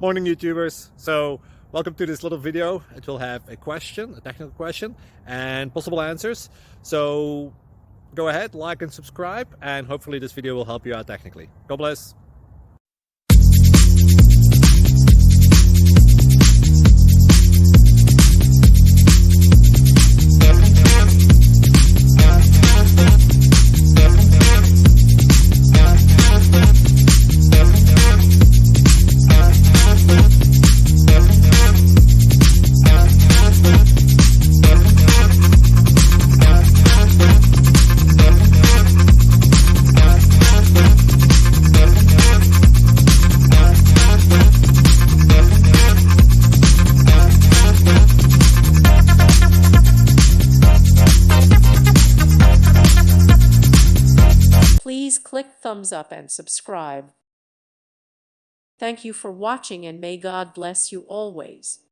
Morning YouTubers. So welcome to this little video. It will have a question, a technical question, and possible answers. So go ahead, like and subscribe, and hopefully this video will help you out technically. God bless. Please click thumbs up and subscribe. Thank you for watching and may God bless you always.